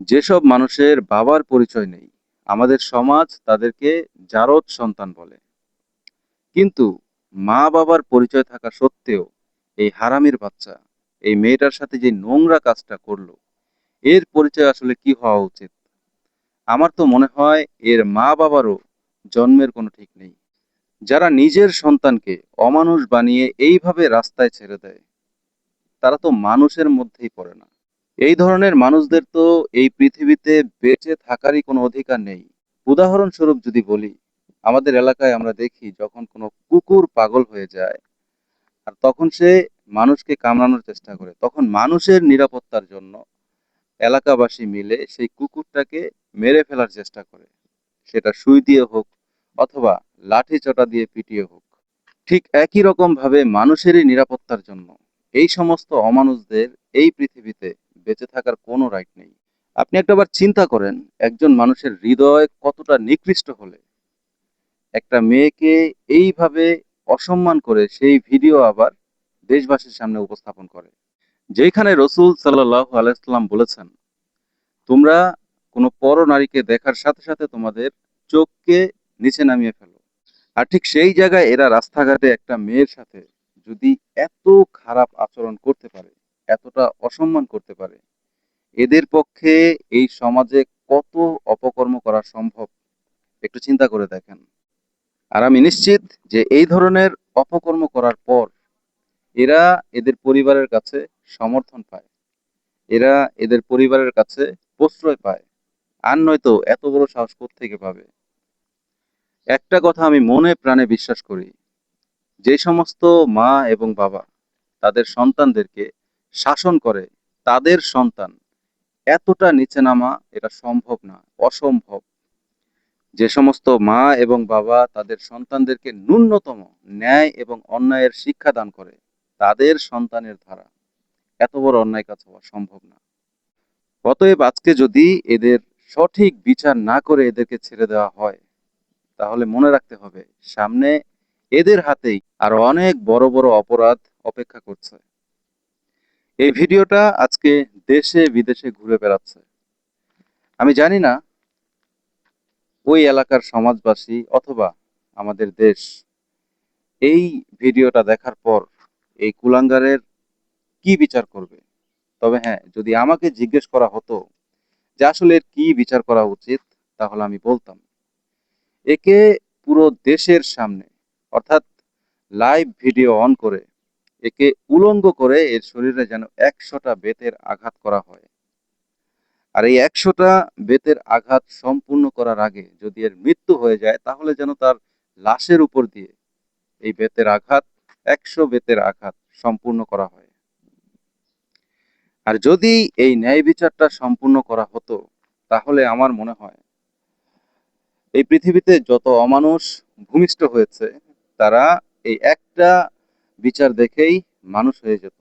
যেসব মানুষের বাবার পরিচয় নেই, আমাদের সমাজ তাদেরকে জারজ সন্তান বলে। কিন্তু মা-বাবার পরিচয় থাকা সত্ত্বেও এই হারামির বাচ্চা, এই মেয়েটার সাথে যে নোংরা কাজটা করলো, এর পরিচয় আসলে কি হওয়া উচিত? আমার তো মনে হয় এর মা-বাবারও জন্মের কোনো ঠিক নেই। যারা নিজের সন্তানকে অমানুষ বানিয়ে এইভাবে রাস্তায় ছেড়ে দেয়, তারা তো মানুষের মধ্যেই পড়ে না। এই ধরনের মানুষদের তো এই পৃথিবীতে বেঁচে থাকারই কোনো অধিকার নেই। উদাহরণস্বরূপ যদি বলি, আমাদের এলাকায় আমরা দেখি যখন কোনো কুকুর পাগল হয়ে যায় আর তখন সে মানুষকে কামড়ানোর চেষ্টা করে, তখন মানুষের নিরাপত্তার জন্য এলাকাবাসী মিলে সেই কুকুরটাকে মেরে ফেলার চেষ্টা করে। সেটা সুই দিয়ে হোক অথবা লাঠি চটা দিয়ে পিটিয়ে হোক। ঠিক একই রকম ভাবে মানুষেরই নিরাপত্তার জন্য এই সমস্ত অমানুষদের এই পৃথিবীতে বেঁচে থাকার কোনো রাইট নেই। আপনি একটাবার চিন্তা করেন, একজন মানুষের হৃদয় কতটা নিকৃষ্ট হলে একটা মেয়েকে এইভাবে অসম্মান করে সেই ভিডিও আবার দেশবাসীর সামনে উপস্থাপন করে। যেখানে রসুল সাল্লাল্লাহু আলাইহি সাল্লাম বলেছেন, তোমরা কোনো পর নারীকে দেখার সাথে সাথে তোমাদের চোখকে নিচে নামিয়ে ফেলো। আর ঠিক সেই জায়গায় এরা রাস্তাঘাটে একটা মেয়ের সাথে যদি এত খারাপ আচরণ করতে পারে, এতটা অসম্মান করতে পারে, এদের পক্ষে এই সমাজে কত অপকর্ম করা সম্ভব একটু চিন্তা করে দেখেন। আর আমি নিশ্চিত যে এই ধরনের অপকর্ম করার পর এরা এদের পরিবারের কাছে সমর্থন পায়, এরা এদের পরিবারের কাছে প্রশ্রয় পায়। আর নয়তো এত বড় সাহস কোত্থেকে পাবে? একটা কথা আমি মনে প্রাণে বিশ্বাস করি, যে সমস্ত মা এবং বাবা তাদের সন্তানদেরকে শাসন করে, তাদের সন্তান এতটা নিচে নামা এটা সম্ভব না, অসম্ভব। যে সমস্ত মা এবং বাবা তাদের সন্তানদেরকে ন্যূনতম ন্যায় এবং অন্যায়ের শিক্ষা দান করে, তাদের সন্তানের ধারা এত বড় অন্যায় কাজ হওয়া সম্ভব না। অতএব আজকে যদি এদের সঠিক বিচার না করে এদেরকে ছেড়ে দেওয়া হয়, তাহলে মনে রাখতে হবে সামনে এদের হাতেই আরো অনেক বড় বড় অপরাধ অপেক্ষা করছে। এই ভিডিওটা আজকে দেশে বিদেশে ঘুরে বেড়াচ্ছে। আমি জানি না ওই এলাকার সমাজবাসী অথবা আমাদের দেশ এই ভিডিওটা দেখার পর এই কুলাঙ্গারের কি বিচার করবে। তবে হ্যাঁ, যদি আমাকে জিজ্ঞেস করা হতো যে আসলে এর কি বিচার করা উচিত, তাহলে আমি বলতাম একে পুরো দেশের সামনে, অর্থাৎ লাইভ ভিডিও অন করে একে উলঙ্গ করে এর শরীরে যেন ১০০টা বেতের আঘাত করা হয়। আর এই ১০০টা বেতের আঘাত সম্পূর্ণ করার আগে যদি এর মৃত্যু হয়ে যায়, তাহলে যেন তার লাশের উপর দিয়ে এই বেতের আঘাত, ১০০ বেতের আঘাত সম্পূর্ণ করা হয়। আর যদি এই ন্যায় বিচারটা সম্পূর্ণ করা হতো, তাহলে আমার মনে হয় এই পৃথিবীতে যত অমানুষ ভূমিষ্ঠ হয়েছে, তারা এই একটা বিচার দেখেই মানুষ হয়ে যেত।